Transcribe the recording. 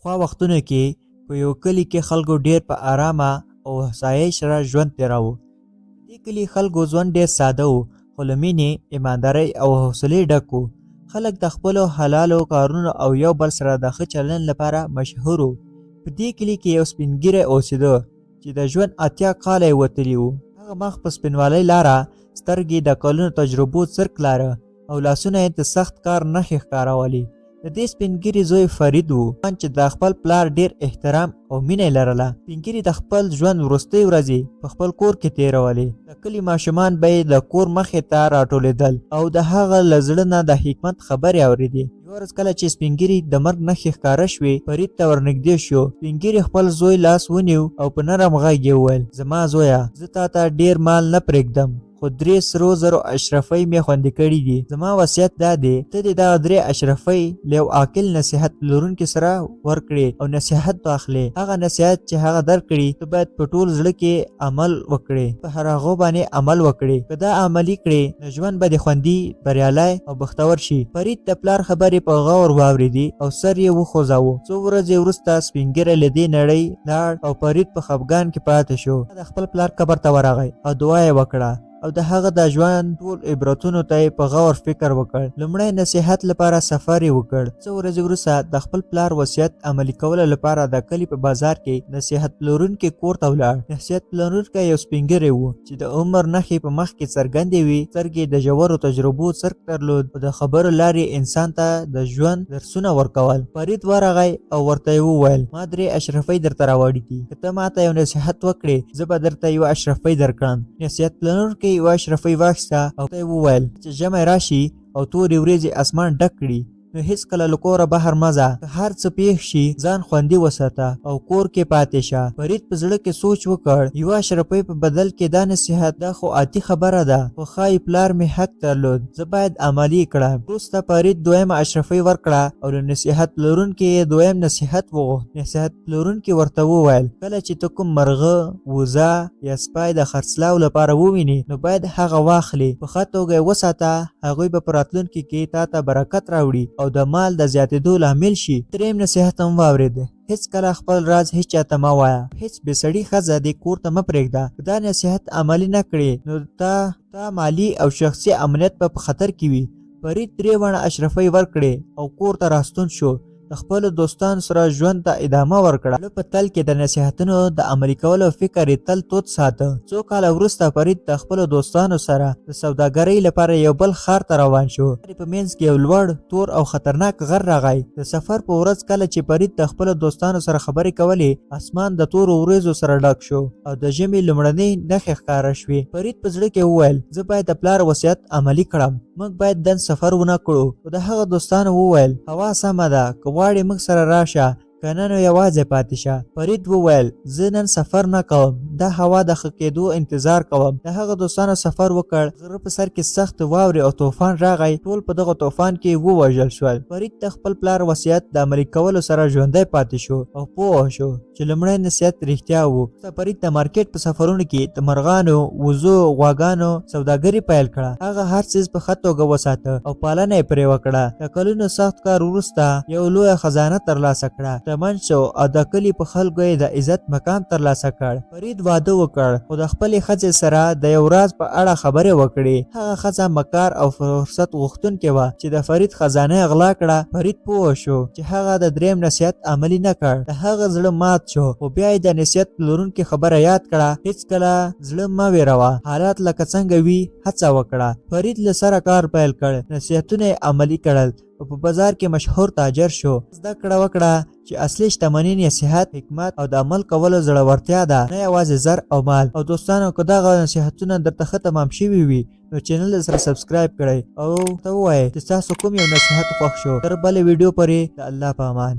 خو وختونو کې په یو کلی کې خلکو ډیر په آرامه او هوسایۍ سره ژوند تیراوه. دې کلي خلکو ژوند ډیر ساده و، خو له مینې، ایماندارۍ او حوصلې ډک و. خلک د خپلو حلالو کارونو او یو بل سره د ښه چلند لپاره مشهور و. په دې کلي کې یو سپین ږیری اوسېده چې د ژوند 80 کاله یې وتلي وو. هغه مخ په سپینوالۍ لاره، سترګې د کلونو تجربو څرک لاره او لاسونه یې د سخت کار نښې ښکارولې. د دې سپین ږیري زوی فرید و چې د خپل پلار ډیر احترام او مینه یې لرله. سپین ږیري د خپل ژوند وروستۍ ورځې په خپل کور کې تېرولې. د کلي ماشومان به یې د کور مخې ته راټولېدل او د هغه له زړه نه د حکمت خبرې اورېدې. یوه ورځ کله چې سپین ږیري د مرګ نښې ښکاره شوې، فرید ته ورنږدې شو. سپین ږیري خپل زوی لاس ونیو او په نرم غږ یې وویل: زما زویه، زه تا ته ډیر مال نه پرېږدم، خو 300,000 اشرفۍ مې خوندي کړي دي. زما وصیت دا دی، ته دې دا 3 اشرفۍ له یو عاقل نصیحت لرونکي سره ورکړې او نصیحت واخلې. هغه نصیحت چې هغه درکړي، ته باید په ټول زړه کې عمل وکړې، په هر هغو باندې عمل وکړې. که دا عملي کړې، نو ژوند به دې خوندي، بریالی او بختور شي. فرید د پلار خبرې په غور واورېدې او سر یې وخوځاوه. څو ورځې وروسته سپین ږیری له دې نړۍ لاړ او فرید په خفګان کې پاتې شو. د خپل پلار قبر ته ورغی او دعا یې وکړه او د هغه د ژوند ټول عبرتونو ته یې په غور فکر وکړ. لومړی نصیحت لپاره سفر یې وکړ. څو ورځې وروسته د خپل پلار وصیت عملي کولو لپاره د کلي په بازار کې نصیحت پلورونکي کور ته ولاړ. نصیحت پلورونکی یو سپین ږیری و چې د عمر نښې په مخ کې څرګندې وې. سترګې د ژورو تجربو څرک درلود او د خبرو لارې انسان ته د ژوند درسونه ورکول. فرید ورغی او ورته یې وویل: ما 3 اشرفۍ درته راوړي دي. که ته ماته یو نصیحت وکړې، زه به درته 1 اشرفۍ درکړم. نصیحت پلورونکی 1 اشرفۍ واخیسته او ته یې وویل چې ژمی راشي او تورې ورېځې اسمان ډک کړي، نو هیڅکله له کوره بهر مه ځه. که هر څه پیښ شي، ځان خوندي وساته او کور کې پاتې شه. فرید په زړه کې سوچ وکړ، 1 اشرفۍ په بدل کې دا نصیحت، دا خو عادي خبره ده، خو ښایي پلار مې حق درلود، زه باید عملي کړم. وروسته فرید 2 اشرفۍ ورکړه او له نصیحت پلورونکي یې 2 نصیحت وغوښت. نصیحت پلورونکي ورته وویل: کله چې ته کوم مرغه، وزه یا سپی د خرڅلاو لپاره ووینې، نو باید هغه واخلې، په ښه توګه یې وساته، هغوی به په راتلونکي کې تا ته برکت راوړي او د مال د زیاتېدو لامل شي. 3 نصیحت هم واورېده: هیڅکله خپل راز هیڅ چاته مه وایه، هیڅ بې سړي ښځه دې کور ته مه پرېږده. که دا نصیحت عملي نه کړې، نو تا مالي او شخصي امنیت په خطر کې وي. فرید 3 اشرفۍ ورکړې او کور ته راستون شو. د خپلو دوستانو سره ژوند ته ادامه ورکړه. په تل کې د نصیحتونو د عملي کولو فکر یې تل تود ساته. څو کاله وروسته فرید د خپلو دوستانو سره د سوداګرۍ لپاره یو بل ښار ته روان شو. په منځ کې یو لوړ، تور او خطرناک غر راغی. د سفر په ورځ کله چې فرید د خپلو دوستانو سره خبرې کولې، اسمان د تورو وریځو سره ډک شو او د ژمي لومړنۍ نښې ښکاره شوې. فرید په زړه کې وویل: زه باید د پلار وصیت عملي کړم، موږ باید نن سفر ونه کړو. خو د هغه دوستانو وویل: هوا سمه ده، که غواړې موږ سره راشه، که نه نو یوازې پاتې شه. فرید وویل: زه نن سفر نه کوم، دا هوا د ښه کېدو انتظار کوم. د هغه دوستانو سفر وکړ. غره په سر کې سخت واورې او طوفان راغی. ټول په دغه طوفان کې ووژل شول. فرید د خپل پلار وصیت د عملي کولو سره ژوندی پاتې شو او پوه شو چې لومړی نصیحت رښتیا و. فرید د مارکیټ په سفرونو کې د مرغانو، وزو، غواګانو سوداګري پیل کړه. هغه هر څیز په ښه توګه وساته او پالنه یې پرې وکړه. د کلونو سخت کار وروسته یو لویه خزانه ترلاسه کړه. شتمن شو او د کلي په خلکو یې د عزت مقام ترلاسه کړ. فرید واده وکړ، خو د خپلې ښځې سره د یو راز په اړه خبرې وکړې. هغه ښځه مکار او فرصت غوښتونکې وه چې د فرید خزانه یې غلا کړه. فرید پوه شو چې هغه د 3 نصیحت عملي نه کړ. د هغه زړه مات شو، خو بیا یې د نصیحت پلورونکي خبره یاد کړه: هیڅکله زړه مه ویروه، حالات لکه څنګه وي، هڅه وکړه. فرید له سره کار پیل کړ، نصیحتونه یې عملي کړل او په بازار کې مشهور تاجر شو. زده کړه وکړه چې اصلي شتمني نصیحت، حکمت او د عمل کولو زړورتیا ده، نه یوازې زر او مال. او دوستانو، که دغه نصیحتونه درته ښه تمام شوي وي، نو چینل سره سبسکرایب کړئ او ته ووایئ چې تاسو کوم یو نصیحت خوښ شو. تر بلې ویډیو پورې د الله په امان.